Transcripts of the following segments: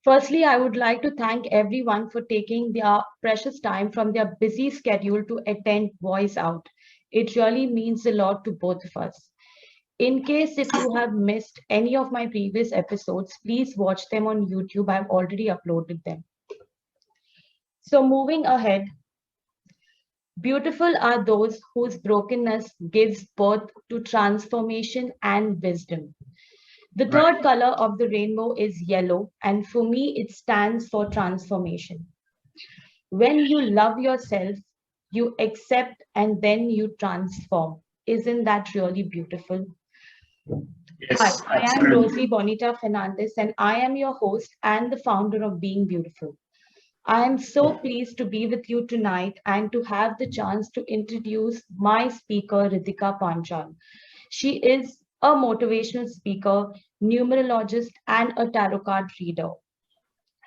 Firstly, I would like to thank everyone for taking their precious time from their busy schedule to attend Voice Out. It really means a lot to both of us. In case if you have missed any of my previous episodes, please watch them on YouTube. I've already uploaded them. So, moving ahead, beautiful are those whose brokenness gives birth to transformation and wisdom. The Right. third color of the rainbow is yellow, and for me, it stands for transformation. When you love yourself, you accept and then you transform. Isn't that really beautiful? Hi, Yes, I am absolutely. Rosie Bonita Fernandez, and I am your host and the founder of Being Beautiful. I am so pleased to be with you tonight and to have the chance to introduce my speaker, Ritika Panchal. She is a motivational speaker, numerologist, and a tarot card reader.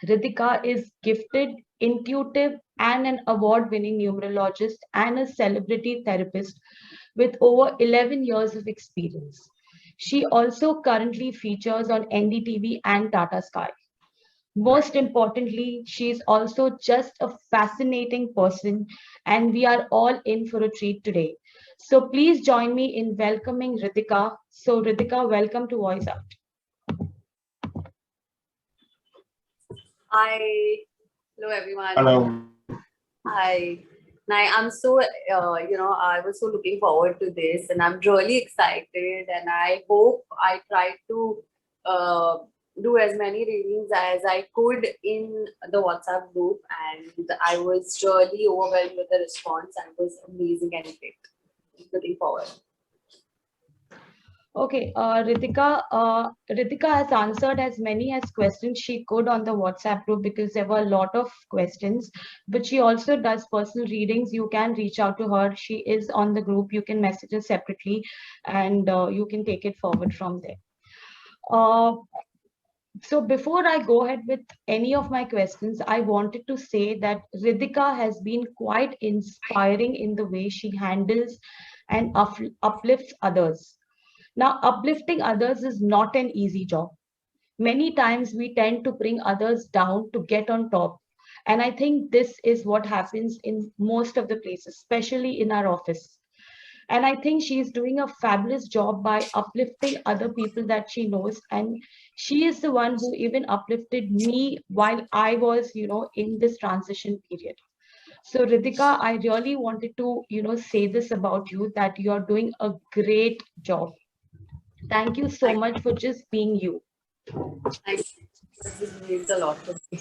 Ritika is gifted, intuitive, and an award winning numerologist and a celebrity therapist with over 11 years of experience. She also currently features on NDTV and Tata Sky. Most importantly, she is also just a fascinating person, and we are all in for a treat today. So please join me in welcoming Ritika. So, Ritika, welcome to Voice Out. Hi, hello everyone. Hello. Hi. I'm so, I was so looking forward to this and I'm really excited and I hope I try to uh, do as many readings as I could in the WhatsApp group and I was really overwhelmed with the response and it was amazing and great. Looking forward. Okay, Ritika has answered as many as questions she could on the WhatsApp group because there were a lot of questions. But she also does personal readings. You can reach out to her. She is on the group. You can message her separately, and you can take it forward from there. Uh, so before I go ahead with any of my questions, I wanted to say that Ritika has been quite inspiring in the way she handles and uplifts others. Now, uplifting others is not an easy job. Many times we tend to bring others down to get on top. And I think this is what happens in most of the places, especially in our office. And I think she's doing a fabulous job by uplifting other people that she knows. And she is the one who even uplifted me while I was, in this transition period. So, Ritika, I really wanted to, say this about you that you're doing a great job. Thank you so Thank, much for just being you. thank you. This means a lot to me.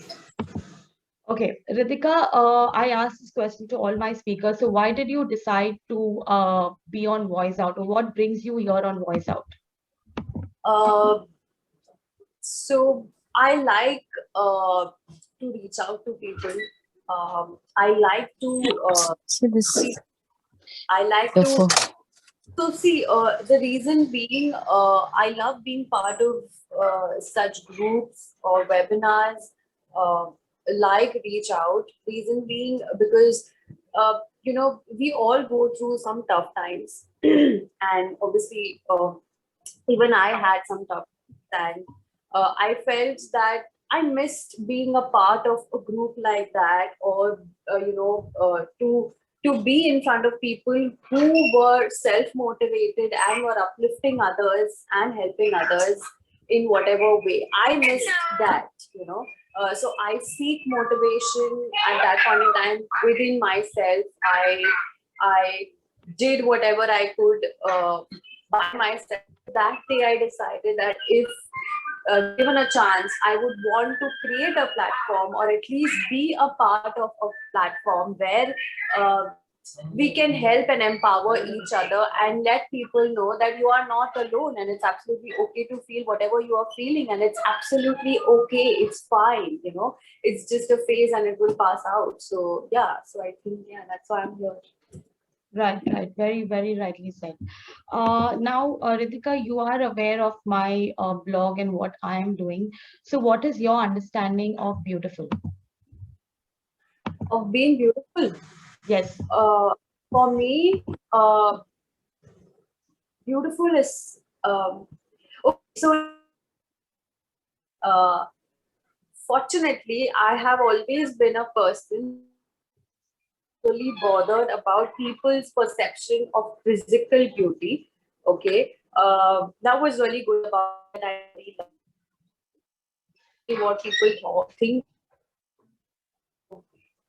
Okay, Ritika, I asked this question to all my speakers. So, why did you decide to be on Voice Out, or what brings you here on Voice Out? Uh, So I like to reach out to people. I like to See this, see. I like your to phone. see. The reason being, I love being part of such groups or webinars. Uh, like reach out. Reason being because we all go through some tough times, and obviously even I had some tough times. I felt that I missed being a part of a group like that, or to be in front of people who were self motivated and were uplifting others and helping others in whatever way. I missed that, So I seek motivation at that point in time within myself. I did whatever I could by myself. That day, I decided that if given a chance, I would want to create a platform or at least be a part of a platform where uh, we can help and empower each other and let people know that you are not alone and it's absolutely okay to feel whatever you are feeling and it's absolutely okay. It's fine, it's just a phase and it will pass out. So, yeah, so I think, yeah, that's why I'm here. Right, right. Very, very rightly said. Now, Ritika, you are aware of my blog and what I am doing. So, what is your understanding of beautiful? Of being beautiful. Yes. Uh, for me, beautiful is okay. So uh, fortunately, I have always been a person really bothered about people's perception of physical beauty. Okay, that was really good about it. I really like what people think,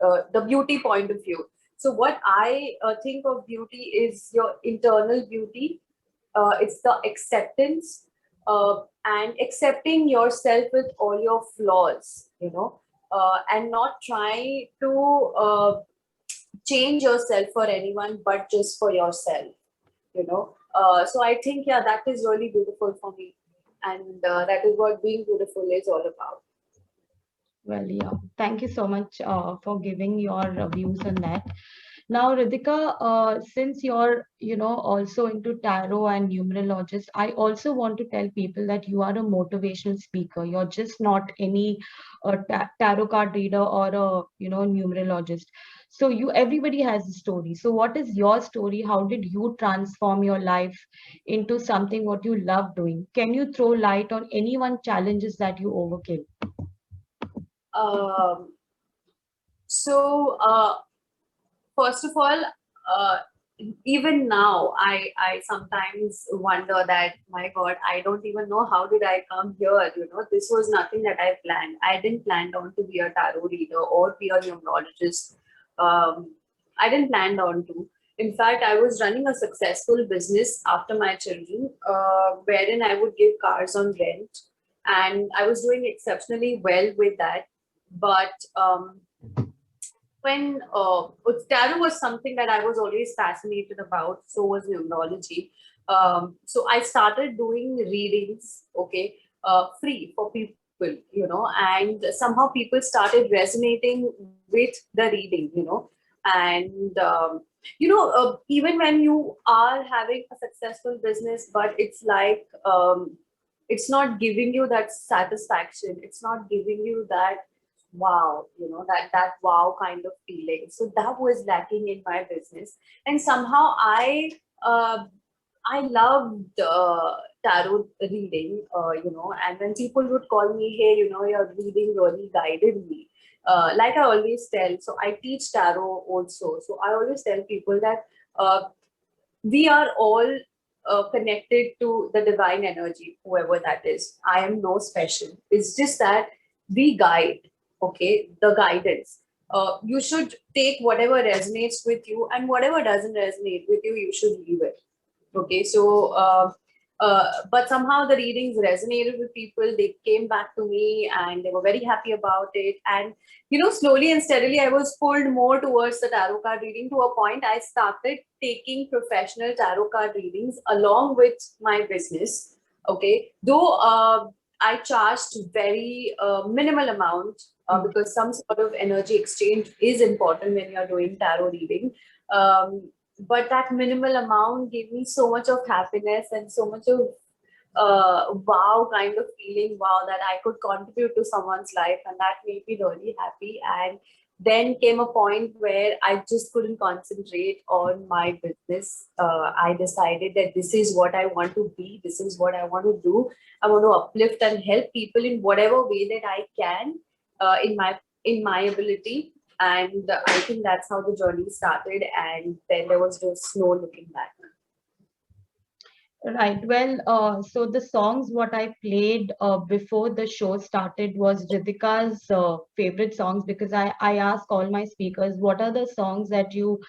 the beauty point of view. So what I think of beauty is your internal beauty. It's the acceptance and accepting yourself with all your flaws, and not trying to change yourself for anyone, but just for yourself. So I think, yeah, that is really beautiful for me. And that is what being beautiful is all about. Well, yeah. Thank you so much for giving your views on that. Now, Ritika, since you're, also into tarot and numerologist, I also want to tell people that you are a motivational speaker. You're just not any tarot card reader or a, numerologist. So everybody has a story. So what is your story? How did you transform your life into something what you love doing? Can you throw light on any one challenges that you overcame? Um, so, first of all, uh, even now, I sometimes wonder that, my God, I don't even know how did I come here. This was nothing that I planned. I didn't plan on to be a tarot reader or be a numerologist. I didn't plan on to. In fact, I was running a successful business after my children, wherein I would give cars on rent, and I was doing exceptionally well with that. But when tarot was something that I was always fascinated about, so was numerology. So I started doing readings, okay, free for people, and somehow people started resonating with the reading, and even when you are having a successful business, but it's like it's not giving you that satisfaction, it's not giving you that wow, that wow kind of feeling. So that was lacking in my business, and somehow uh, I loved tarot reading, and when people would call me, hey, your reading really guided me. Like I always tell, so I teach tarot also. So I always tell people that we are all connected to the divine energy, whoever that is. I am no special. It's just that we guide, okay, the guidance. You should take whatever resonates with you, and whatever doesn't resonate with you, you should leave it. Okay, so but somehow the readings resonated with people. They came back to me and they were very happy about it. And slowly and steadily, I was pulled more towards the tarot card reading, to a point I started taking professional tarot card readings along with my business. Okay, though I charged very minimal amount, because some sort of energy exchange is important when you're doing tarot reading. But that minimal amount gave me so much of happiness and so much of wow kind of feeling, wow, that I could contribute to someone's life, and that made me really happy. And then came a point where I just couldn't concentrate on my business. I decided that this is what I want to be, this is what I want to do. I want to uplift and help people in whatever way that I can, in my ability. And I think that's how the journey started, and then there was just no looking back. Right. Well, so the songs what I played before the show started was Ritika's favorite songs, because I ask all my speakers what are the songs that you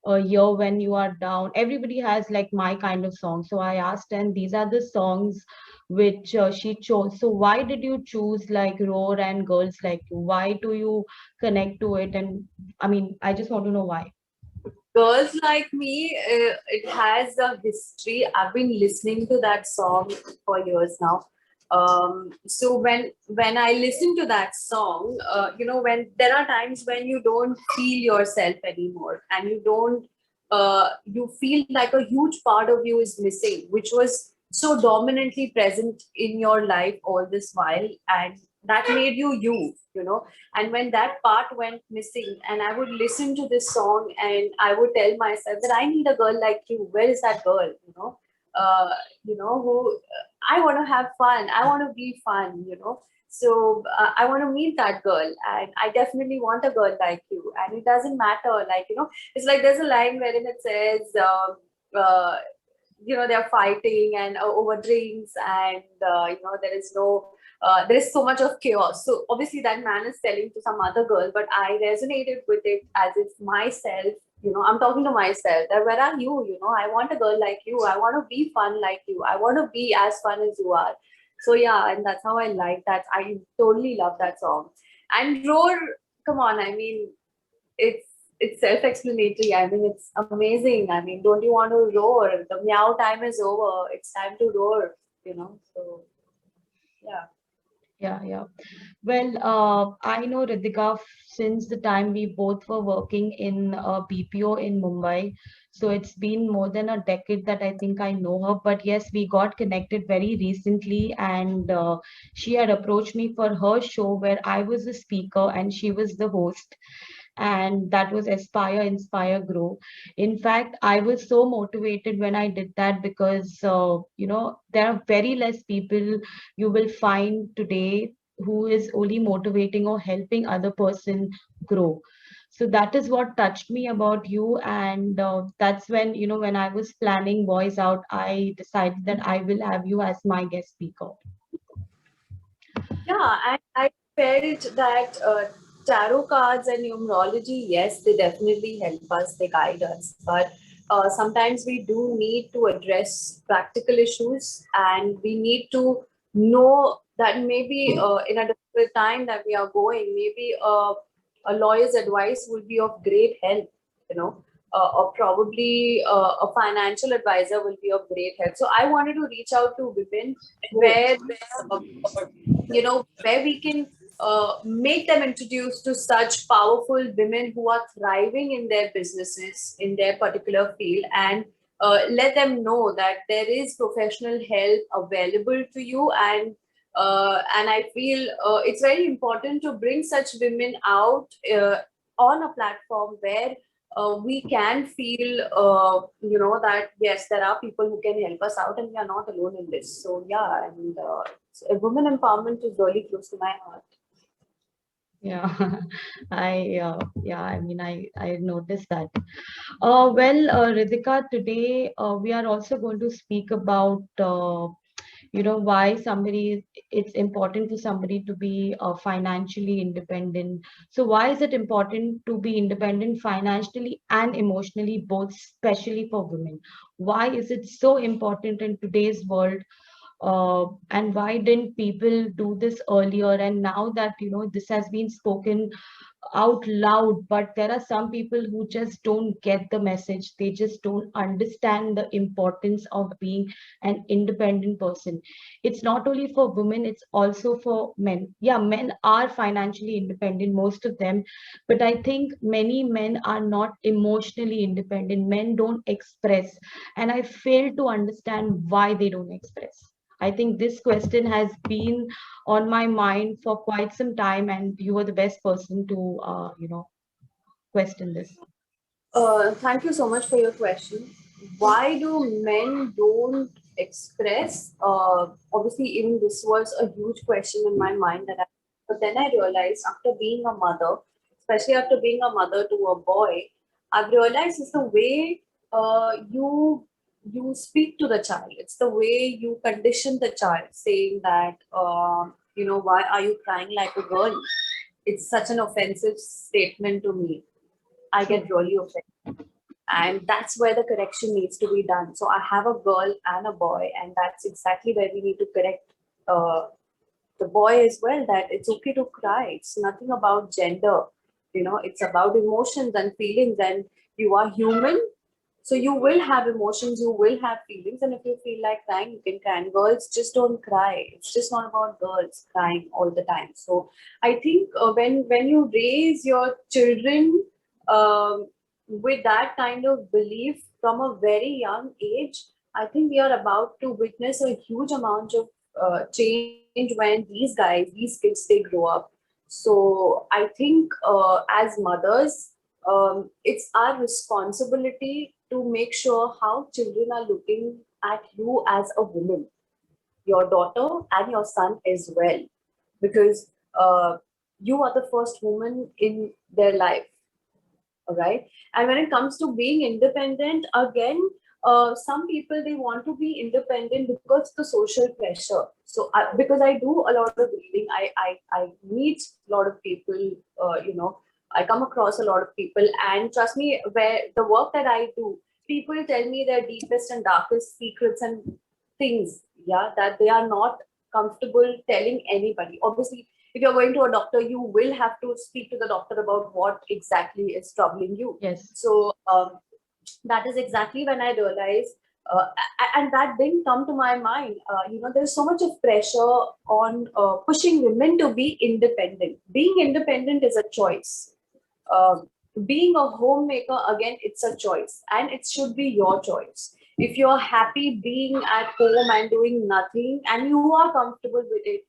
hear when you are down. Everybody has like my kind of song. So I asked, and these are the songs which she chose. So why did you choose like Roar and Girls Like You? Why do you connect to it? And I mean, I just want to know why. Girls Like Me, it has a history. I've been listening to that song for years now. So when I listen to that song, when there are times when you don't feel yourself anymore, and you feel like a huge part of you is missing, which was so dominantly present in your life all this while, and that made you. And when that part went missing, and I would listen to this song, and I would tell myself that I need a girl like you. Where is that girl? Who I want to have fun. I want to be fun. So I want to meet that girl, and I definitely want a girl like you. And it doesn't matter, like, it's like there's a line wherein it says, they're fighting and over drinks, and there is no there is so much of chaos. So obviously that man is telling to some other girl, but I resonated with it as if myself, I'm talking to myself that where are you, I want a girl like you, I want to be fun like you, I want to be as fun as you are. So yeah, and that's how I like that. I totally love that song. And Roar, come on, I mean, it's self-explanatory. I mean, it's amazing. I mean, don't you want to roar? The meow time is over. It's time to roar. So yeah. Yeah. Well, I know Ritika since the time we both were working in BPO in Mumbai. So it's been more than a decade that I think I know her. But yes, we got connected very recently, and she had approached me for her show where I was the speaker and she was the host, and that was Aspire, Inspire, Grow. In fact, I was so motivated when I did that because there are very less people you will find today who is only motivating or helping other person grow. So that is what touched me about you, and that's when when I was planning Voice Out, I decided that I will have you as my guest speaker. Yeah, and I felt that tarot cards and numerology, yes, they definitely help us, they guide us. But sometimes we do need to address practical issues, and we need to know that maybe in a difficult time that we are going, maybe a lawyer's advice will be of great help, you know. Or probably a financial advisor will be of great help. So I wanted to reach out to women where uh, where we can make them introduced to such powerful women who are thriving in their businesses, in their particular field, and let them know that there is professional help available to you. And I feel it's very important to bring such women out on a platform where we can feel, that yes, there are people who can help us out, and we are not alone in this. So yeah, and women empowerment is really close to my heart. Yeah, I mean, I noticed that. Well, Ritika, today we are also going to speak about why it's important for somebody to be financially independent. So why is it important to be independent financially and emotionally, both, especially for women? Why is it so important in today's world? And why didn't people do this earlier? And now that this has been spoken out loud, but there are some people who just don't get the message. They just don't understand the importance of being an independent person. It's not only for women, it's also for men. Yeah, men are financially independent, most of them, but I think many men are not emotionally independent. Men don't express, and I fail to understand why they don't express. I think this question has been on my mind for quite some time, and you are the best person to, question this. Thank you so much for your question. Why do men don't express? Obviously, even this was a huge question in my mind but then I realized after being a mother, especially after being a mother to a boy, I've realized it's the way you speak to the child. It's the way you condition the child, saying that why are you crying like a girl? It's such an offensive statement to me. I get really offended. And that's where the correction needs to be done. So I have a girl and a boy, and that's exactly where we need to correct uh, the boy as well, that it's okay to cry. It's nothing about gender. It's about emotions and feelings, and you are human. So you will have emotions, you will have feelings, and if you feel like crying, you can cry. And girls just don't cry. It's just not about girls crying all the time. So I think when you raise your children with that kind of belief from a very young age, I think we are about to witness a huge amount of change when these kids, they grow up. So I think as mothers, it's our responsibility to make sure how children are looking at you as a woman, your daughter and your son as well. because you are the first woman in their life. All right. And when it comes to being independent, again, some people, they want to be independent because the social pressure. So because I do a lot of reading, I meet a lot of people, I come across a lot of people, and trust me, where the work that I do, people tell me their deepest and darkest secrets and things, yeah, that they are not comfortable telling anybody. Obviously, if you're going to a doctor, you will have to speak to the doctor about what exactly is troubling you. Yes. So that is exactly when I realized, and that didn't come to my mind. There's so much of pressure on pushing women to be independent. Being independent is a choice. Being a homemaker, again, it's a choice, and it should be your choice. If you're happy being at home and doing nothing, and you are comfortable with it,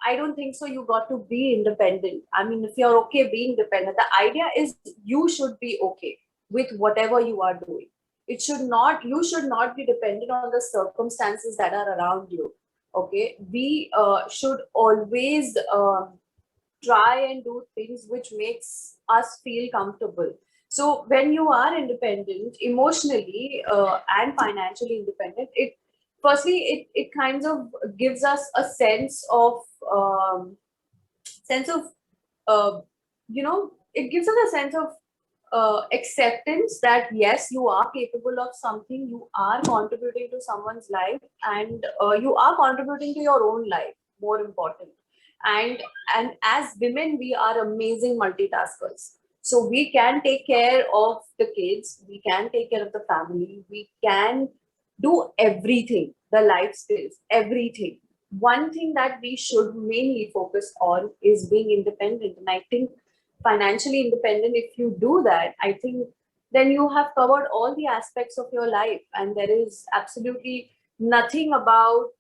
I don't think so. You got to be independent. I mean, if you're okay being dependent, the idea is you should be okay with whatever you are doing. You should not be dependent on the circumstances that are around you. Okay. We should always try and do things which makes us feel comfortable. So when you are independent, emotionally and financially independent, it kind of gives us a sense of uh, it gives us a sense of acceptance that yes, you are capable of something, you are contributing to someone's life, and you are contributing to your own life, more important. And as women, we are amazing multitaskers. So we can take care of the kids, we can take care of the family, we can do everything, the life skills, everything. One thing that we should mainly focus on is being independent. And I think financially independent, if you do that, I think then you have covered all the aspects of your life, and there is absolutely nothing about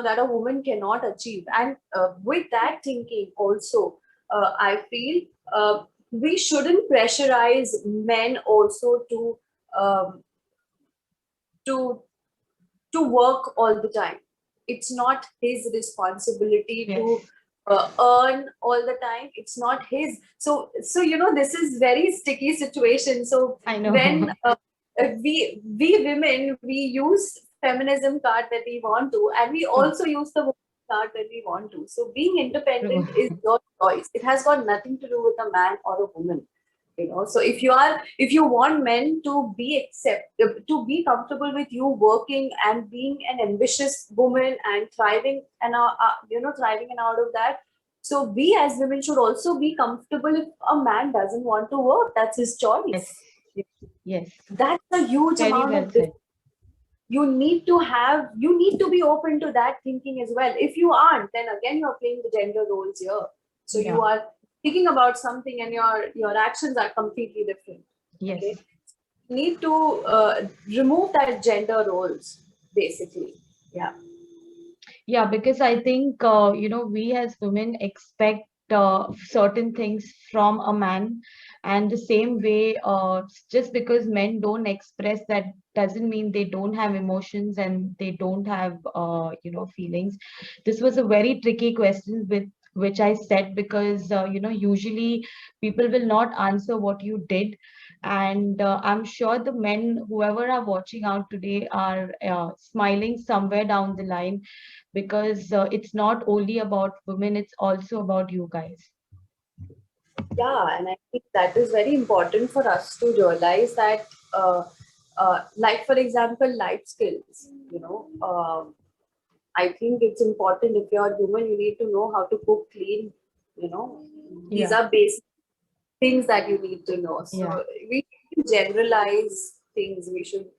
that a woman cannot achieve. And with that thinking also, I feel we shouldn't pressurize men also um, to to work all the time. It's not his responsibility Yes. to earn all the time. It's not his. So this is very sticky situation. So I know. when we women, we use feminism card that we want to, and we also use the woman card that we want to. So being independent is your choice. It has got nothing to do with a man or a woman. So if you want men to be comfortable with you working and being an ambitious woman and thriving and thriving and out of that, so we as women should also be comfortable if a man doesn't want to work. That's his choice. Yes. Yes. That's a huge Very amount well of said. you need to be open to that thinking as well. If you aren't, then again you're playing the gender roles here. So Yeah. you are thinking about something and your actions are completely different. Yes. Okay, need to remove that gender roles, basically. Yeah, because I think we as women expect certain things from a man, and the same way, just because men don't express that doesn't mean they don't have emotions and they don't have feelings. This was a very tricky question with which I said, because usually people will not answer what you did, and I'm sure the men, whoever are watching out today, are smiling somewhere down the line, because it's not only about women, it's also about you guys. Yeah, and I think that is very important for us to realize that, like for example, life skills. I think it's important, if you're a woman, you need to know how to cook, clean. These Yeah. are basic things that you need to know. So Yeah. we should generalize things. We should,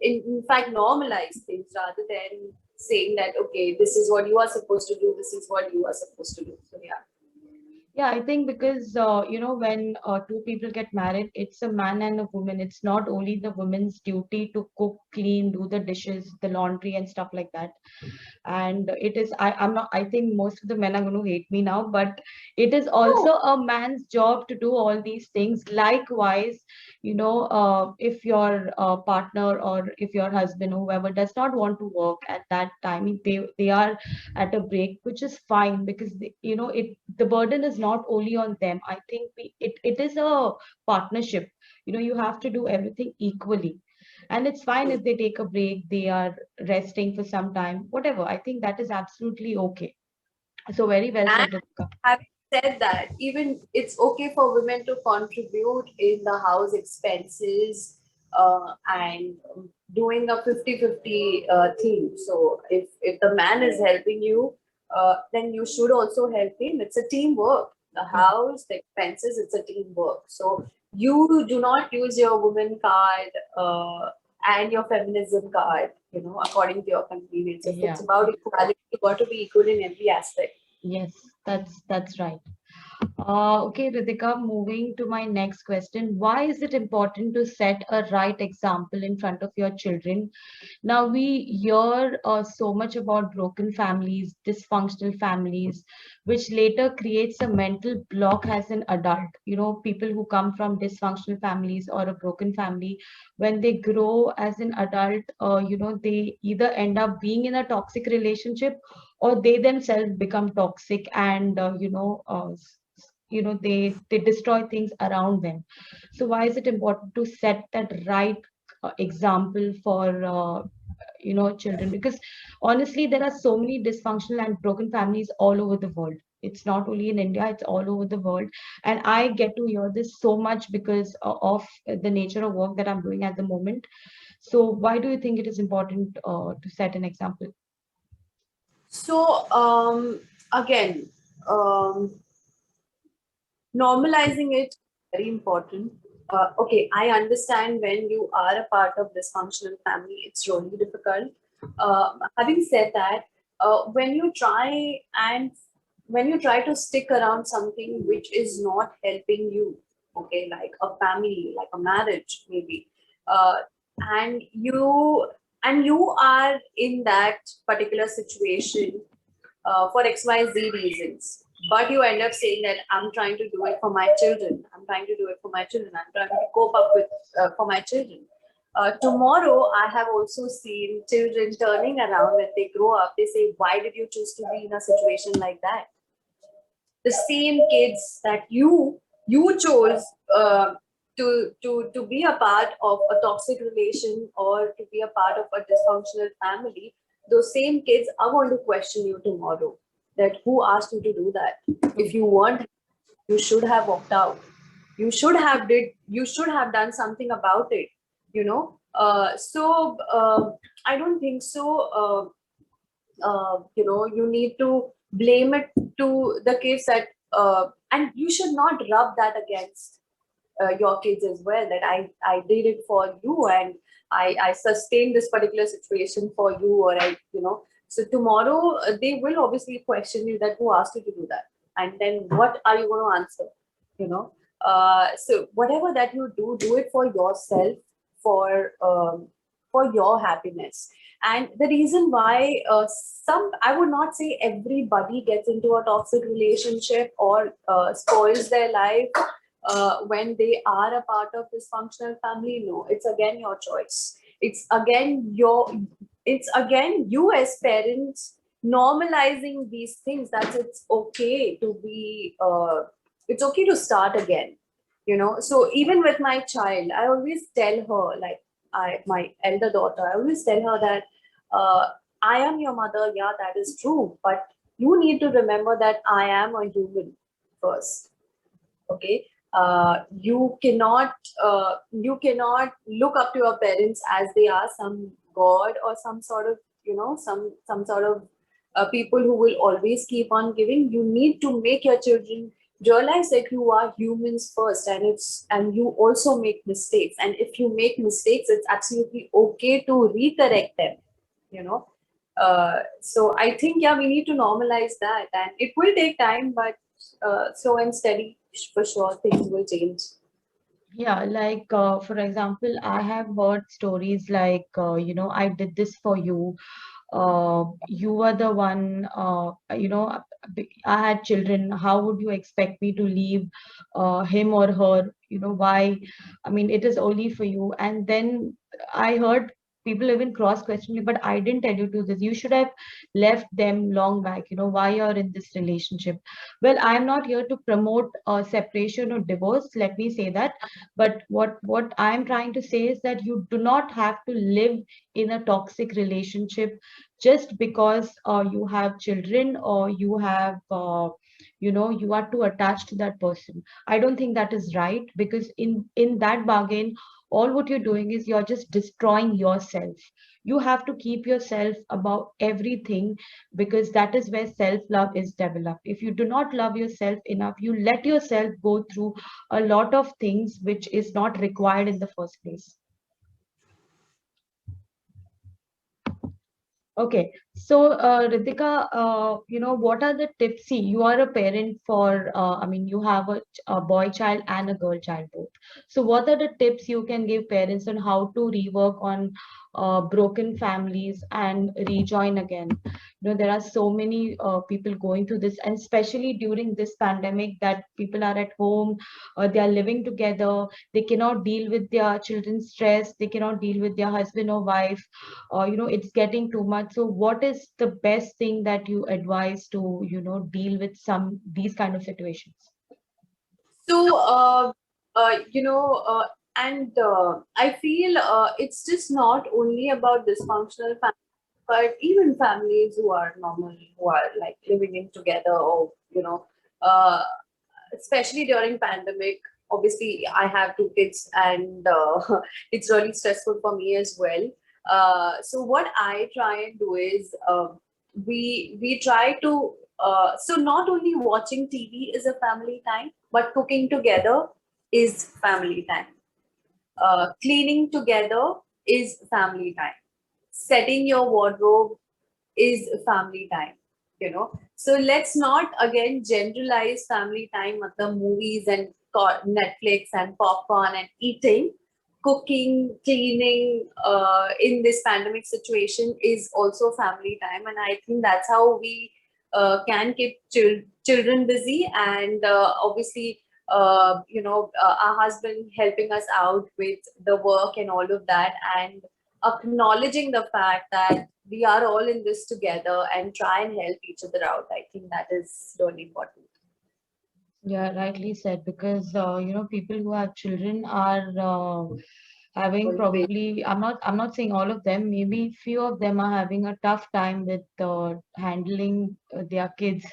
in fact, normalize things rather than saying that, okay, this is what you are supposed to do, this is what you are supposed to do. So, yeah. Yeah, I think because when two people get married, it's a man and a woman. It's not only the woman's duty to cook, clean, do the dishes, the laundry, and stuff like that. And it is, I'm not, I think most of the men are going to hate me now, but it is No. also a man's job to do all these things. Likewise, if your partner or if your husband or whoever does not want to work at that time, they are at a break, which is fine, because the burden is not only on them. I think it is a partnership. You have to do everything equally, and it's fine if they take a break, they are resting for some time, whatever. I think that is absolutely okay. So very well And said, Ritika. having said that, even it's okay for women to contribute in the house expenses and doing a 50-50 thing. So if the man is helping you, then you should also help him. It's a teamwork. The Yeah. house, the expenses, it's a teamwork. So you do not use your woman card and your feminism card, according to your convenience. If it's Yeah. about equality, you got to be equal in every aspect. Yes, that's right. Okay, Ritika, moving to my next question. Why is it important to set a right example in front of your children? Now, we hear so much about broken families, dysfunctional families, which later creates a mental block as an adult. People who come from dysfunctional families or a broken family, when they grow as an adult, they either end up being in a toxic relationship, or they themselves become toxic, and they destroy things around them. So why is it important to set that right example for children? Because honestly, there are so many dysfunctional and broken families all over the world. It's not only in India, it's all over the world. And I get to hear this so much because of the nature of work that I'm doing at the moment. So why do you think it is important to set an example? So again, um, normalizing it is very important. Okay, I understand when you are a part of dysfunctional family, it's really difficult. Having said that, when you try and when you try to stick around something which is not helping you, okay, like a family, like a marriage, maybe, uh, and you are in that particular situation for XYZ reasons. But you end up saying that I'm trying to do it for my children. I'm trying to do it for my children. I'm trying to cope up with for my children. Tomorrow, I have also seen children turning around when they grow up. They say, "Why did you choose to be in a situation like that?" The same kids that you chose to be a part of a toxic relation or to be a part of a dysfunctional family, those same kids are going to question you tomorrow, that who asked you to do that? If you want, you should have walked out. You should have done something about it, I don't think so. You need to blame it to the kids that and you should not rub that against your kids as well, that I did it for you and I sustained this particular situation for you, or so tomorrow they will obviously question you that who asked you to do that, and then what are you going to answer, you know so whatever that you do it for yourself, for your happiness. And the reason why I would not say everybody gets into a toxic relationship or spoils their life when they are a part of dysfunctional family. No, it's again your choice. It's again you as parents normalizing these things, that it's okay to start again. So even with my child, I always tell her, like, my elder daughter, I always tell her that uh, I am your mother. Yeah, that is true. But you need to remember that I am a human first. Okay. You cannot look up to your parents as they are some god or some sort of some sort of people who will always keep on giving. You need to make your children realize that you are humans first, and you also make mistakes, and if you make mistakes, it's absolutely okay to recorrect them you know so I think, yeah, we need to normalize that, and it will take time, but slow and steady, for sure, things will change. Yeah, like for example, I have heard stories like, I did this for you. You were the one, I had children. How would you expect me to leave him or her? Why? I mean, it is only for you. And then I heard people even cross question me, but I didn't tell you to this. You should have left them long back. Why you're in this relationship. Well, I'm not here to promote separation or divorce. Let me say that. But what I'm trying to say is that you do not have to live in a toxic relationship just because you have children or you have you are too attached to that person. I don't think that is right, because in that bargain, all what you're doing is you're just destroying yourself. You have to keep yourself above everything, because that is where self love is developed. If you do not love yourself enough, you let yourself go through a lot of things which is not required in the first place. Okay, so Ritika, what are the tips? See, you are a parent for, I mean, you have a boy child and a girl child both. So, what are the tips you can give parents on how to rework on broken families and rejoin again? There are so many people going through this, and especially during this pandemic, that people are at home, they are living together, they cannot deal with their children's stress, they cannot deal with their husband or wife, it's getting too much. So what is the best thing that you advise to deal with some these kind of situations? So, and I feel it's just not only about dysfunctional families, but even families who are normal, who are like living in together, or uh, especially during pandemic. Obviously, I have two kids, and it's really stressful for me as well. So what I try and do is, we try to, so not only watching TV is a family time, but cooking together is family time. Cleaning together is family time. Setting your wardrobe is family time. So let's not again generalize family time at the movies and Netflix and popcorn and eating. Cooking, cleaning, in this pandemic situation is also family time, and I think that's how we can keep children busy, and obviously, our husband helping us out with the work and all of that, and acknowledging the fact that we are all in this together and try and help each other out. I think that is really important. Yeah, rightly said, because people who have children are having Always. probably, I'm not saying all of them, maybe few of them are having a tough time with handling their kids.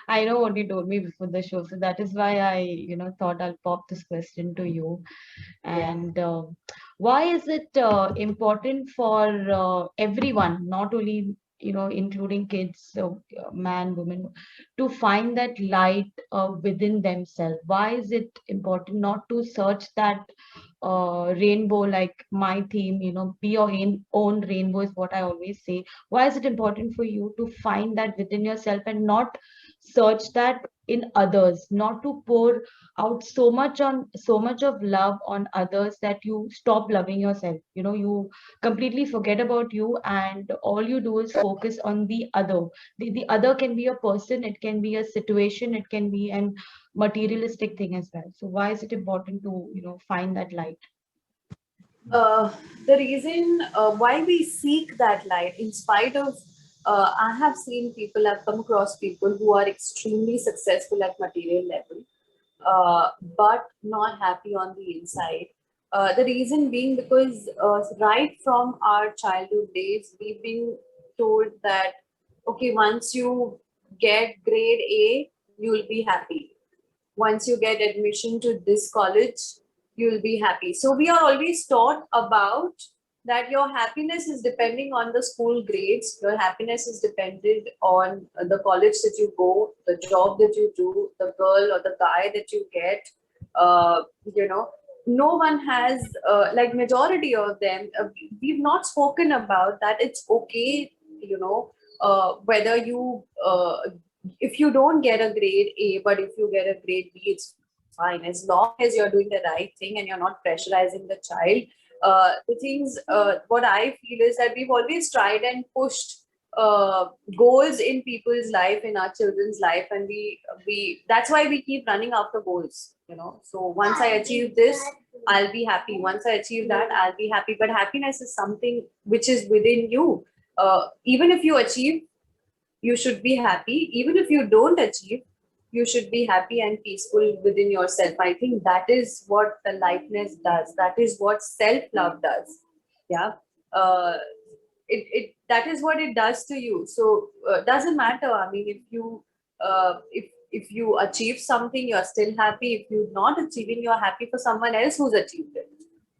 I know what you told me before the show, so that is why I thought I'll pop this question to you. Yeah. And why is it important for everyone, not only including kids, so man, woman, to find that light within themselves? Why is it important not to search that rainbow, like my theme, be your own rainbow is what I always say. Why is it important for you to find that within yourself and not search that in others, not to pour out so much of love on others that you stop loving yourself? You completely forget about you, and all you do is focus on the other. The other can be a person, it can be a situation, it can be an materialistic thing as well. So why is it important to find that light? uh, the reason why we seek that light, in spite of, I have seen people, I've come across people who are extremely successful at material level, but not happy on the inside. The reason being because right from our childhood days, we've been told that, okay, once you get grade A, you'll be happy. Once you get admission to this college, you'll be happy. So we are always taught about that your happiness is depending on the school grades, your happiness is dependent on the college that you go, the job that you do, the girl or the guy that you get. uh, you know no one has, like majority of them, we've not spoken about that it's okay, whether you if you don't get a grade A, but if you get a grade B, it's fine. As long as you're doing the right thing and you're not pressurizing the child. The things, what I feel is that we've always tried and pushed goals in people's life, in our children's life, and we that's why we keep running after goals. So once I achieve this, I'll be happy. Once I achieve that, I'll be happy. But happiness is something which is within you. Even if you achieve, you should be happy. Even if you don't achieve, you should be happy and peaceful within yourself. I think that is what the lightness does. That is what self love does. Yeah. uh, it that is what it does to you. So doesn't matter. I mean, if you achieve something, you're still happy. If you're not achieving, you're happy for someone else who's achieved it.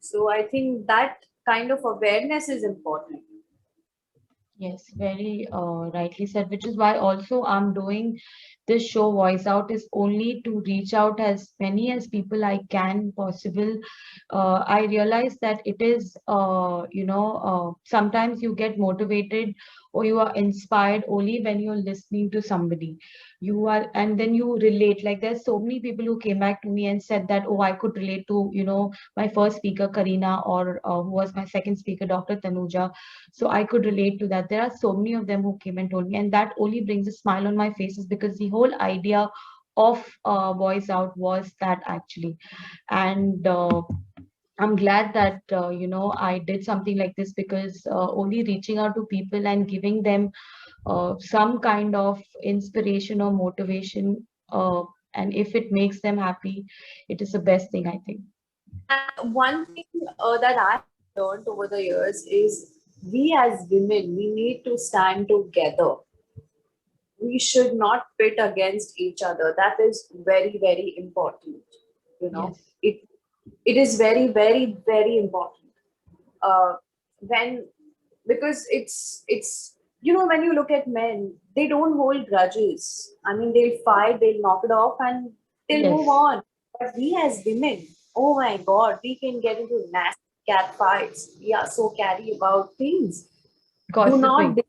So I think that kind of awareness is important. Yes, very rightly said, which is why also I'm doing this show Voice Out is only to reach out as many as people I can possible. I realize that it is, sometimes you get motivated or you are inspired only when you're listening to somebody. You are, and then you relate. Like there's so many people who came back to me and said that, oh, I could relate to, my first speaker, Karina, or who was my second speaker, Dr. Tanuja. So I could relate to that. There are so many of them who came and told me, and that only brings a smile on my faces because the whole idea of Voice Out was that actually. And I'm glad that I did something like this because only reaching out to people and giving them some kind of inspiration or motivation, and if it makes them happy, it is the best thing, I think. And one thing that I learned over the years is we as women, we need to stand together. We should not pit against each other. That is very, very important. You know, Yes. it it is very, very, very important. When Because it's when you look at men, they don't hold grudges. I mean, they'll fight, they'll knock it off, and they'll move Yes. on. But we as women, oh my God, we can get into nasty cat fights. We are so carry about things. Do not Gossiping. date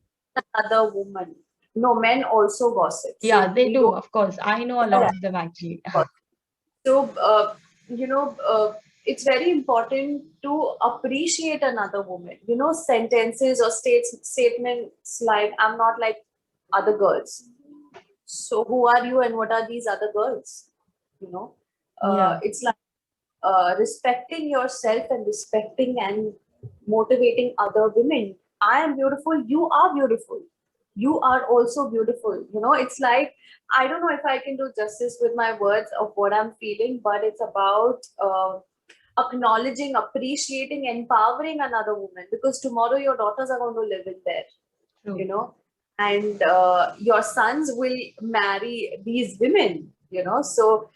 another woman. No, men also gossip. Yeah, So they we do, don't. of course. I know a lot of them actually. So, you know, it's very important to appreciate another woman. Sentences or statements like, I'm not like other girls. So, who are you and what are these other girls? You know, Yeah. it's like respecting yourself and respecting and motivating other women. I am beautiful, you are beautiful. You are also beautiful. It's like, I don't know if I can do justice with my words of what I'm feeling, but it's about acknowledging, appreciating, empowering another woman, because tomorrow your daughters are going to live in there, you True. know, and your sons will marry these women, so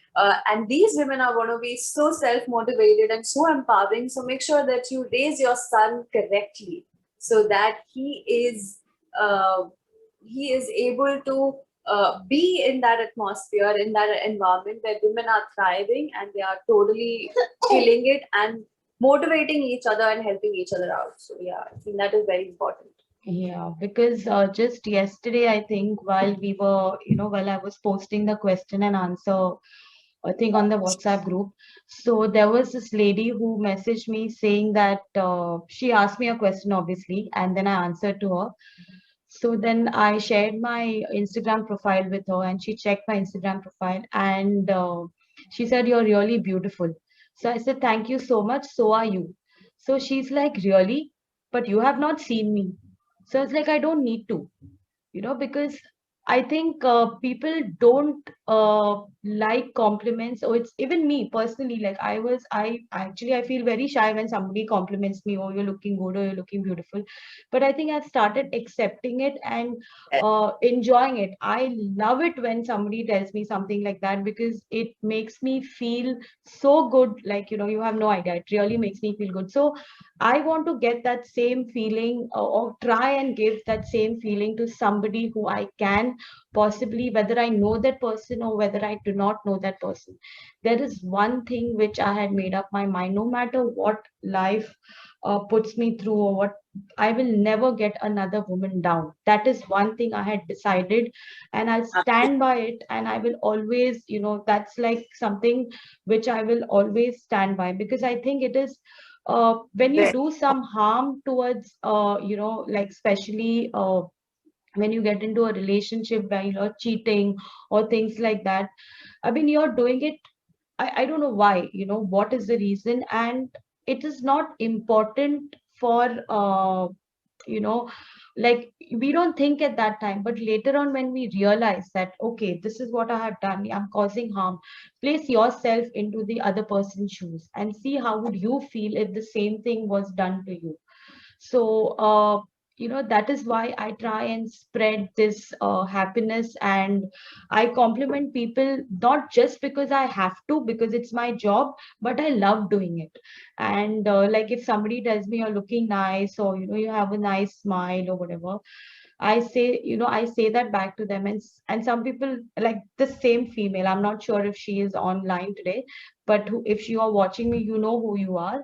and these women are going to be so self-motivated and so empowering. So make sure that you raise your son correctly, so that uh, he is able to be in that atmosphere, in that environment where women are thriving and they are totally killing it and motivating each other and helping each other out. So yeah, I think that is very important. Yeah, because just yesterday, I think while I was posting the question and answer, I think on the WhatsApp group, so there was this lady who messaged me saying that she asked me a question, obviously, and then I answered to her. So then I shared my Instagram profile with her, and she checked my Instagram profile, and she said, "You're really beautiful." So I said, "Thank you so much. So are you." So she's like, "Really? But you have not seen me." So it's like, I don't need to, because I think people don't like compliments, or it's even me personally. Like I feel very shy when somebody compliments me, oh, you're looking good, or you're looking beautiful. But I think I've started accepting it and enjoying it. I love it when somebody tells me something like that because it makes me feel so good. Like, you have no idea. It really makes me feel good. So I want to get that same feeling, or try and give that same feeling to somebody who I can possibly, whether I know that person or whether I do not know that person. There is one thing which I had made up my mind, no matter what life puts me through, or what, I will never get another woman down. That is one thing I had decided, and I'll stand by it. And I will always, that's like something which I will always stand by, because I think it is when you do some harm towards, like especially when you get into a relationship where you're cheating or things like that. I mean, you're doing it, I don't know why, what is the reason. And it is not important for, you know, like we don't think at that time, but later on when we realize that, okay, this is what I have done, I'm causing harm. Place yourself into the other person's shoes and see how would you feel if the same thing was done to you. So, that is why I try and spread this happiness. And I compliment people not just because I have to, because it's my job, but I love doing it. And like if somebody tells me you're looking nice, or you have a nice smile or whatever, I say, I say that back to them. And some people, like the same female, I'm not sure if she is online today, but if you are watching me, you know who you are.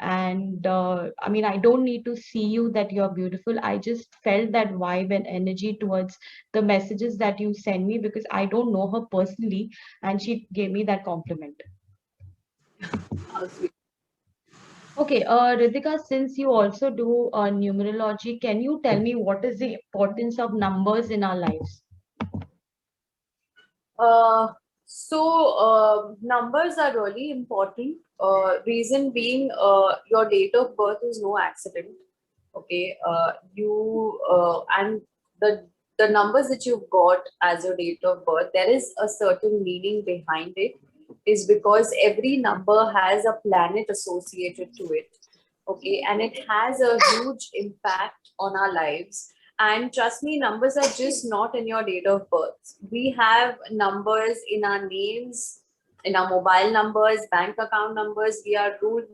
And I mean, I don't need to see you that you're beautiful. I just felt that vibe and energy towards the messages that you send me, because I don't know her personally, and she gave me that compliment. Okay, Ritika, since you also do numerology, can you tell me what is the importance of numbers in our lives? Uh, Numbers are really important. Reason being, your date of birth is no accident. Okay, you and the numbers that you've got as your date of birth, there is a certain meaning behind it. Is because every number has a planet associated to it. Okay, and it has a huge impact on our lives. And trust me, numbers are just not in your date of birth. We have numbers in our names, in our mobile numbers, bank account numbers. We are ruled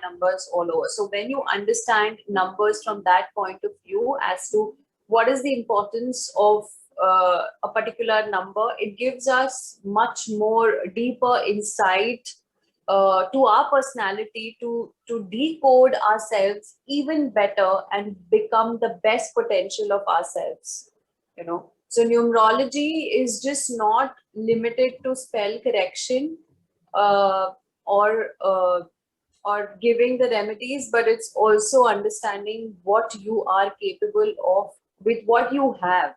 numbers all over. So when you understand numbers from that point of view as to what is the importance of a particular number, it gives us much more deeper insight to our personality, to decode ourselves even better and become the best potential of ourselves. So numerology is just not limited to spell correction, uh, or or giving the remedies, but it's also understanding what you are capable of with what you have.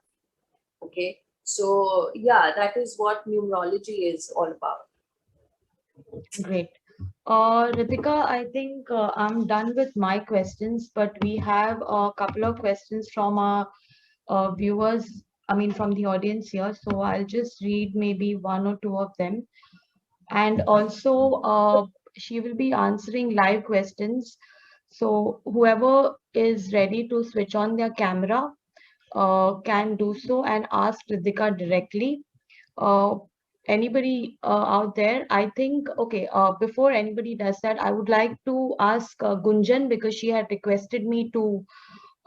Okay, so yeah, that is what numerology is all about. Great. Ritika, I think I'm done with my questions, but we have a couple of questions from our viewers, I mean, from the audience here. So I'll just read maybe one or two of them. And also, she will be answering live questions. So whoever is ready to switch on their camera can do so and ask Ritika directly. Uh, Anybody out there? I think, okay, before anybody does that, I would like to ask Gunjan, because she had requested me to,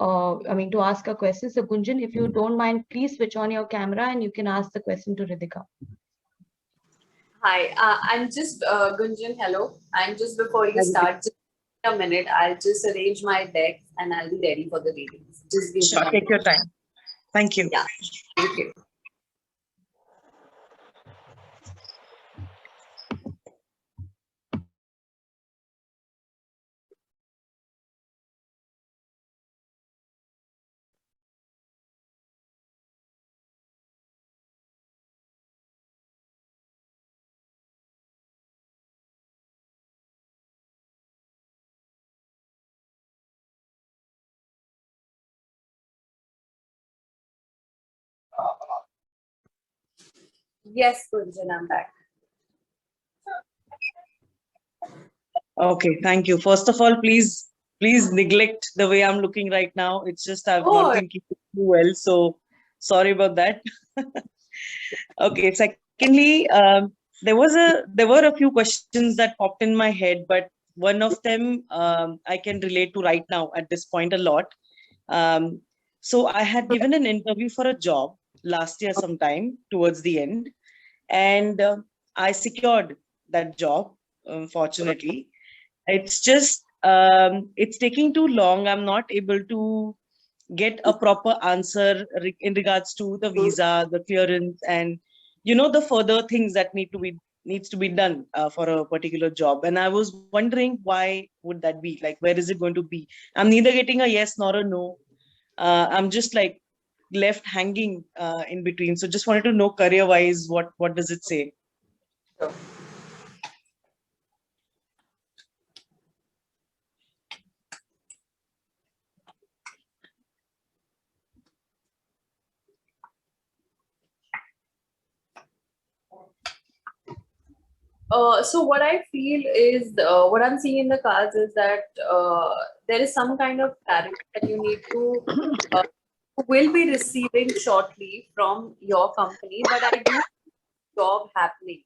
to ask a question. So Gunjan, if you don't mind, please switch on your camera and you can ask the question to Ritika. Hi, I'm just Gunjan. Hello. And just before you start, just a minute, I'll just arrange my deck and I'll be ready for the readings. Just give Sure, take your time. Thank you. Yeah, thank you. Yes, Gunjan, I'm back. Okay, thank you. First of all, please neglect the way I'm looking right now. It's just I've not been keeping too well, so sorry about that. Okay. Secondly, there were a few questions that popped in my head, but one of them I can relate to right now at this point a lot. So I had given an interview for a job last year sometime towards the end, and I secured that job, fortunately. It's just it's taking too long. I'm not able to get a proper answer in regards to the visa, the clearance, and the further things that needs to be done for a particular job. And I was wondering, why would that be? Like, where is it going to be? I'm neither getting a yes nor a no. I'm just like left hanging in between. So just wanted to know, career wise, what does it say? Sure. So what I feel is, what I'm seeing in the cards is that there is some kind of clarity that you need to will be receiving shortly from your company, but I do see job happening.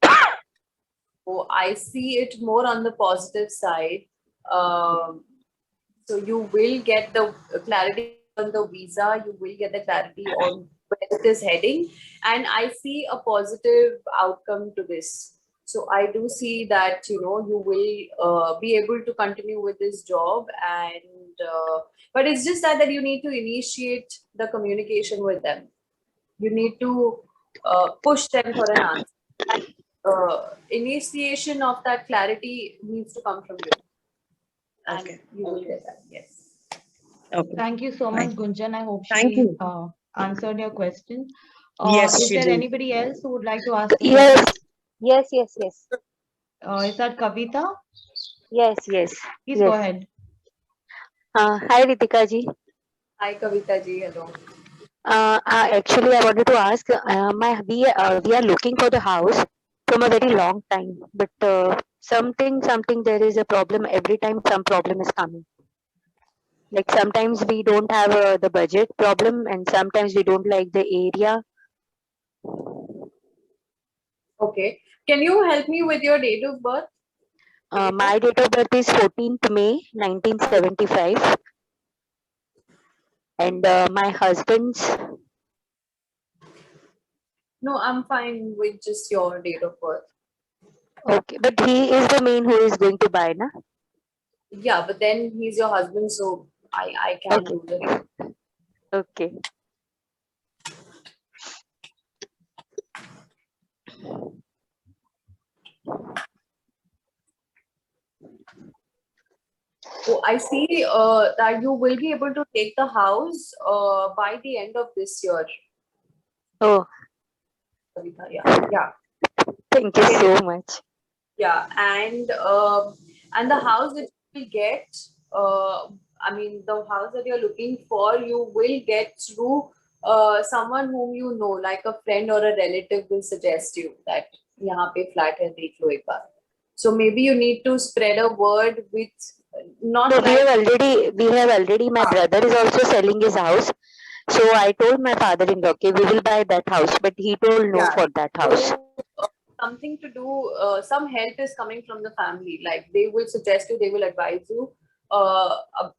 So I see it more on the positive side. So you will get the clarity on the visa, you will get the clarity on where it is heading, and I see a positive outcome to this. So I do see that you will be able to continue with this job, and but it's just that you need to initiate the communication with them. You need to push them for an answer. And, initiation of that clarity needs to come from you, and Okay. you will get that. Yes. Okay. Thank you so much, Gunjan. I hope Thank she you. answered your question. Yes, Is she there did. anybody else who would like to ask a Yes, question? yes, yes, yes, Is that Kavita? yes, yes, Please go yes. ahead. Hi, Ritika ji. Hi, Kavita ji. Hello. Actually, I wanted to ask. We are looking for the house from a very long time, but something there is a problem every time. Some problem is coming. Like sometimes we don't have the budget problem, and sometimes we don't like the area. Okay. Can you help me with your date of birth? My date of birth is 14th May 1975, and my husband's. No, I'm fine with just your date of birth. Okay, but he is the main who is going to buy, na? Yeah, but then he's your husband, so I can Okay. do the. Okay. Oh, I see that you will be able to take the house by the end of this year, Oh, Kavita. Yeah, yeah, thank you so much. yeah. And the house that you will get, I mean, the house that you're looking for, you will get through someone whom you know, like a friend or a relative will suggest you that यहाँ पे flat है देख लो एक बार. So maybe you need to spread a word with not No, like we have already, my brother is also selling his house. So I told my father-in-law, okay, we will buy that house, but he told no yeah. for that house. So something to do, some help is coming from the family. Like they will suggest you, they will advise you.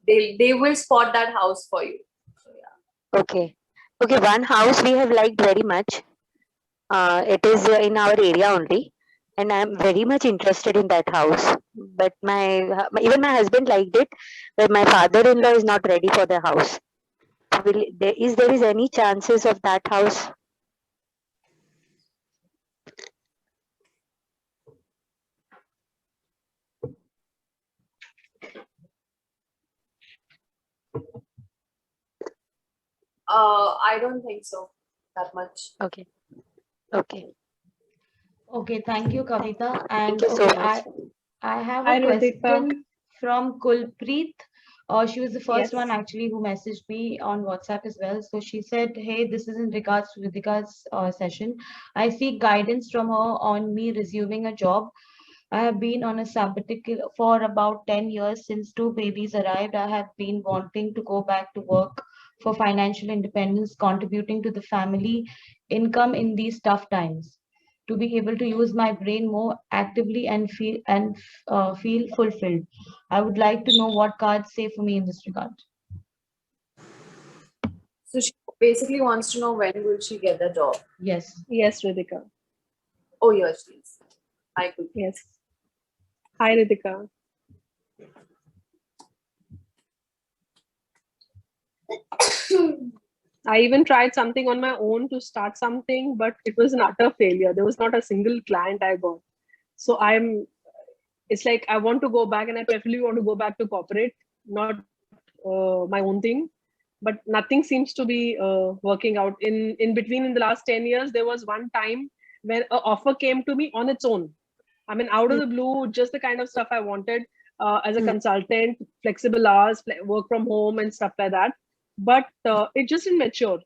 They will spot that house for you. So yeah. Okay. Okay, one house we have liked very much. It is in our area only. And I'm very much interested in that house. But even my husband liked it, but my father-in-law is not ready for the house. There is any chances of that house? I don't think so that much. Okay. Okay. Okay, thank you, Kavita. And Thank you so okay, much. I have Hi, a Ritika. question from Kulpreet. She was the first Yes. one actually who messaged me on WhatsApp as well. So she said, "Hey, this is in regards to Ritika's session. I seek guidance from her on me resuming a job. I have been on a sabbatical for about 10 years since two babies arrived. I have been wanting to go back to work for financial independence, contributing to the family income in these tough times, to be able to use my brain more actively and feel fulfilled. I would like to know what cards say for me in this regard." So she basically wants to know when will she get the job. Yes. Yes, Ritika. Oh yes, please. I could. Yes. Hi, Ritika. I even tried something on my own to start something, but it was an utter failure. There was not a single client I got. So it's like I want to go back, and I preferably want to go back to corporate, not my own thing. But nothing seems to be working out. In between, in the last 10 years, there was one time when an offer came to me on its own. I mean, out of the blue, just the kind of stuff I wanted as a consultant, flexible hours, work from home, and stuff like that. But it just didn't mature.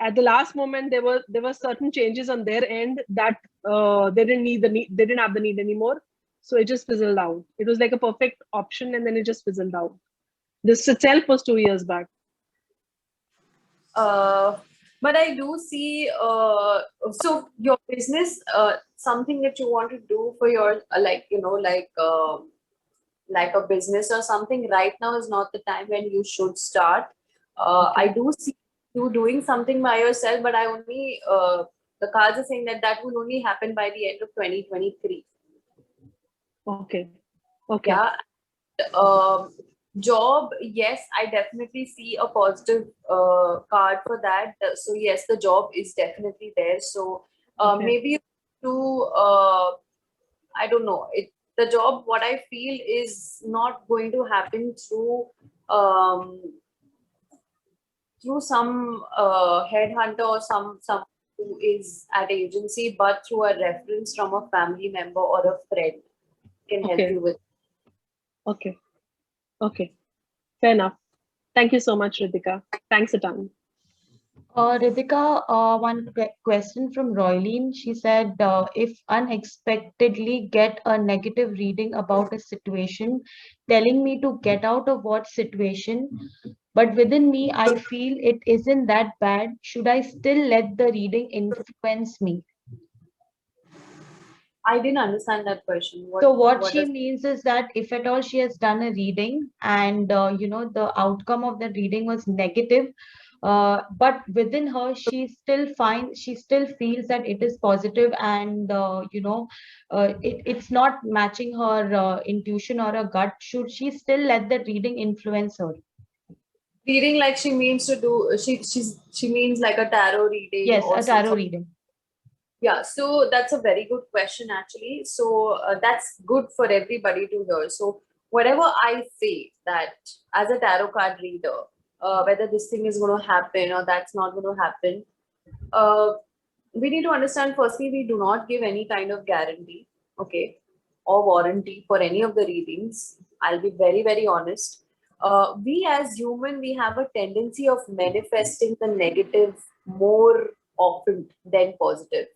At the last moment, there were certain changes on their end that they didn't have the need anymore. So it just fizzled out. It was like a perfect option, and then it just fizzled out. This itself was 2 years back. But I do see, so your business, something that you want to do for your, like a business or something right now is not the time when you should start. I do see you doing something by yourself, but I only, the cards are saying that that will only happen by the end of 2023. Okay. Okay. Yeah. Job, yes, I definitely see a positive card for that. So yes, the job is definitely there. So Okay. maybe to I don't know. The job, what I feel is not going to happen through some headhunter or some who is at agency, but through a reference from a family member or a friend can help Okay. you with. Okay. Okay. Fair enough. Thank you so much, Ritika. Thanks a ton. Ritika, one question from Roylene. She said, if unexpectedly get a negative reading about a situation, telling me to get out of what situation, but within me, I feel it isn't that bad. Should I still let the reading influence me? I didn't understand that question. So what she does means is that if at all she has done a reading and the outcome of the reading was negative, but within her she still feels that it is positive and it's not matching her intuition or a gut. Should she still let the reading influence her? reading like she means to do she means like a tarot reading Yes, or a some tarot reading. Yeah, so that's a very good question actually. So that's good for everybody to hear. So whatever I say that as a tarot card reader, whether this thing is going to happen or that's not going to happen, uh, we need to understand firstly, we do not give any kind of guarantee, okay, or warranty for any of the readings. I'll be very, very honest. We as human, we have a tendency of manifesting the negative more often than positive.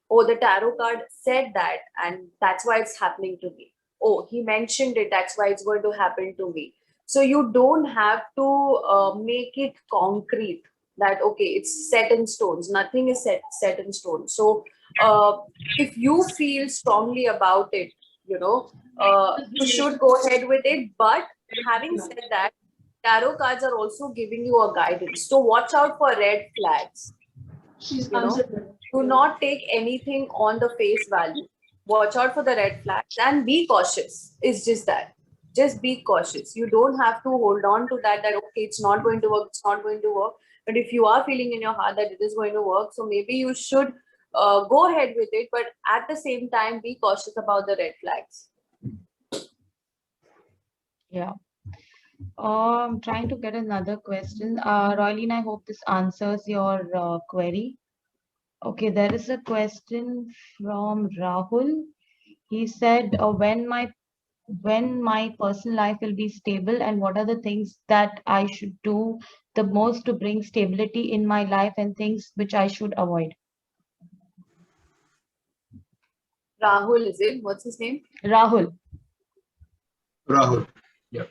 Oh, the tarot card said that, and that's why it's happening to me. Oh, he mentioned it, that's why it's going to happen to me. So you don't have to make it concrete that okay, it's set in stones. Nothing is set in stone. So if you feel strongly about it, you should go ahead with it. But having said that, tarot cards are also giving you a guidance. So watch out for red flags. Do not take anything on the face value. Watch out for the red flags and be cautious. It's just that. Just be cautious. You don't have to hold on to that okay, it's not going to work, it's not going to work. But if you are feeling in your heart that it is going to work, so maybe you should go ahead with it, but at the same time, be cautious about the red flags. Yeah. I'm trying to get another question. Roylene, I hope this answers your query. Okay, there is a question from Rahul. He said, when my personal life will be stable, and what are the things that I should do the most to bring stability in my life, and things which I should avoid? Rahul, is it? What's his name? Rahul. Rahul. Yeah.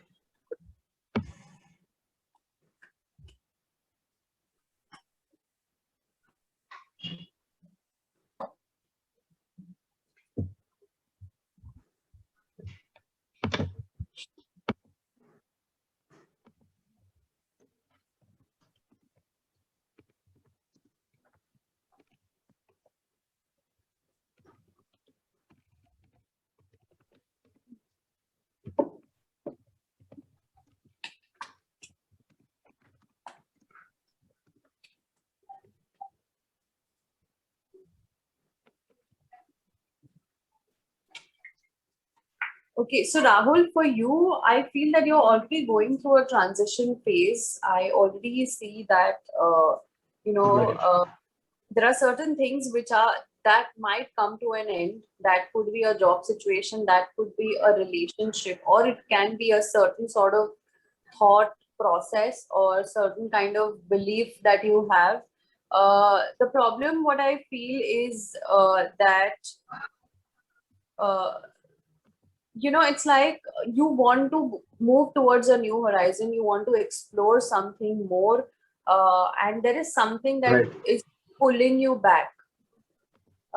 Okay, so Rahul, for you, I feel that you're already going through a transition phase. I already see that, Right. there are certain things that might come to an end. That could be a job situation, that could be a relationship, or it can be a certain sort of thought process or certain kind of belief that you have. The problem, what I feel is that uh, it's like you want to move towards a new horizon, you want to explore something more, and there is something that Right. is pulling you back.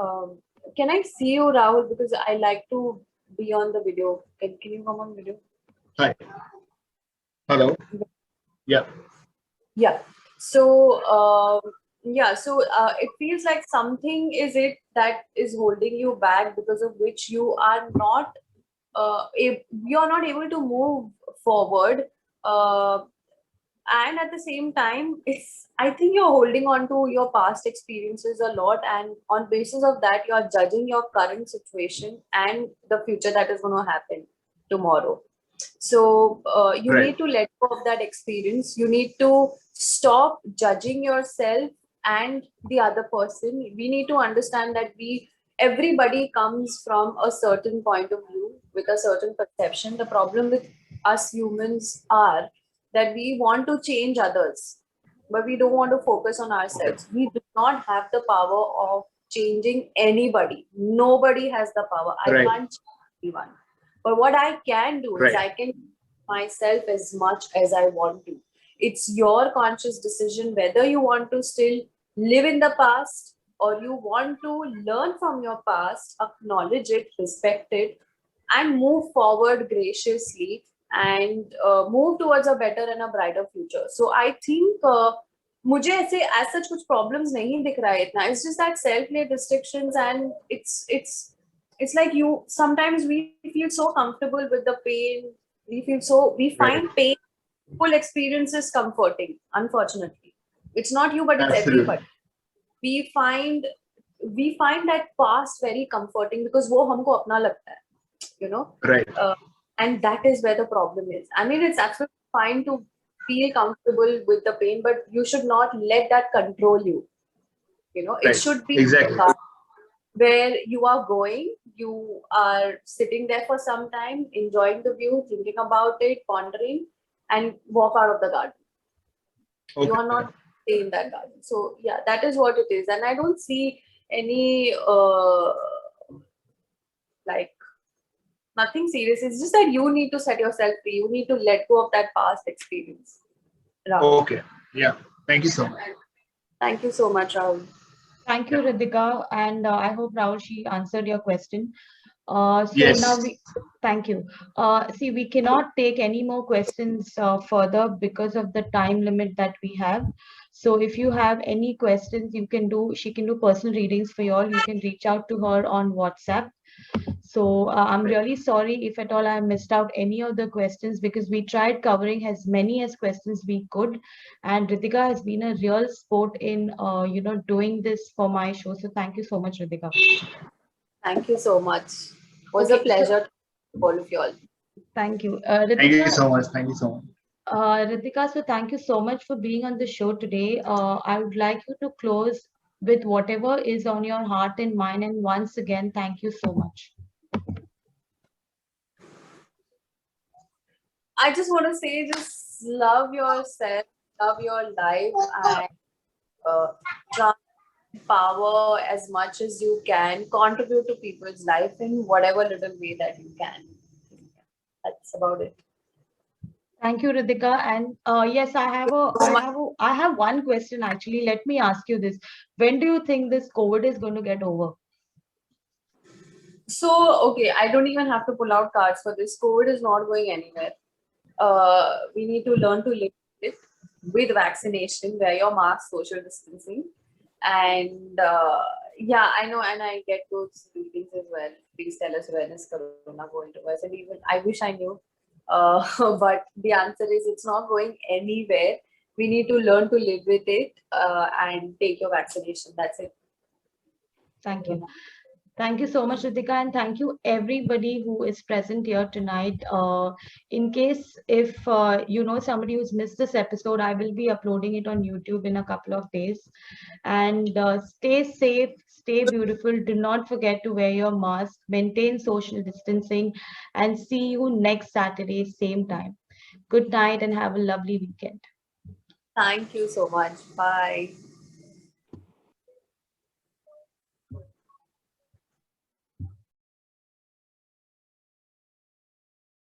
um, can I see you, Rahul, because I like to be on the video. Can you come on video? Hi. Hello. Yeah. Yeah. So it feels like something is it that is holding you back, because of which you are not you're not able to move forward. uh, and at the same time, it's I think you're holding on to your past experiences a lot, and on basis of that you're judging your current situation and the future that is going to happen tomorrow. So you Right. need to let go of that experience. You need to stop judging yourself and the other person. We need to understand that everybody comes from a certain point of view with a certain perception. The problem with us humans are that we want to change others, but we don't want to focus on ourselves. We do not have the power of changing anybody. Nobody has the power. I Right. can't change anyone. But what I can do is Right. I can myself as much as I want to. It's your conscious decision whether you want to still live in the past or you want to learn from your past, acknowledge it, respect it, and move forward graciously and move towards a better and a brighter future. So I think मुझे ऐसे as such कुछ problems नहीं दिख रहा है इतना. It's just that self-made restrictions, and it's like you sometimes we feel so comfortable with the pain. We Right. find painful experiences comforting. Unfortunately, it's not you, but it's Absolutely. everybody. We find that past very comforting because वो हमको अपना लगता है, you know. Right. And that is where the problem is. I mean, it's absolutely fine to feel comfortable with the pain, but you should not let that control you. It Right. should be Exactly. where you are going, you are sitting there for some time, enjoying the view, thinking about it, pondering, and walk out of the garden. You are Okay. not stay in that garden. So yeah, that is what it is. And I don't see any like nothing serious. It's just that you need to set yourself free. You need to let go of that past experience. Rahul. Okay. Yeah. Thank you so much. Thank you so much, Rahul. Thank you, Ritika, and I hope Rahul she answered your question. So Yes. now thank you. See, we cannot take any more questions further because of the time limit that we have. So if you have any questions, she can do personal readings for you all. You can reach out to her on WhatsApp. So I'm really sorry if at all I missed out any of the questions, because we tried covering as many as questions we could. And Ritika has been a real sport in, doing this for my show. So thank you so much, Ritika. Thank you so much. It was Okay, a pleasure to all of you all. Thank you. Thank you Ritika, so much. Thank you so much. Ritika, so thank you so much for being on the show today. I would like you to close with whatever is on your heart and mind. And once again, thank you so much. I just want to say, just love yourself, love your life, and try and power as much as you can. Contribute to people's life in whatever little way that you can. That's about it. Thank you, Ritika. And yes, I have one question actually. Let me ask you this: when do you think this COVID is going to get over? So, okay, I don't even have to pull out cards for this. COVID is not going anywhere. We need to learn to live with it with vaccination, wear your mask, social distancing. And yeah, I know, and I get those readings as well. Please tell us when is Corona going to us. And even I wish I knew. But the answer is it's not going anywhere. We need to learn to live with it and take your vaccination. That's it. Thank you. Thank you so much, Ritika, and thank you everybody who is present here tonight. In case if you know somebody who's missed this episode, I will be uploading it on YouTube in a couple of days. And stay safe, stay beautiful. Do not forget to wear your mask, maintain social distancing, and see you next Saturday, same time. Good night and have a lovely weekend. Thank you so much. Bye.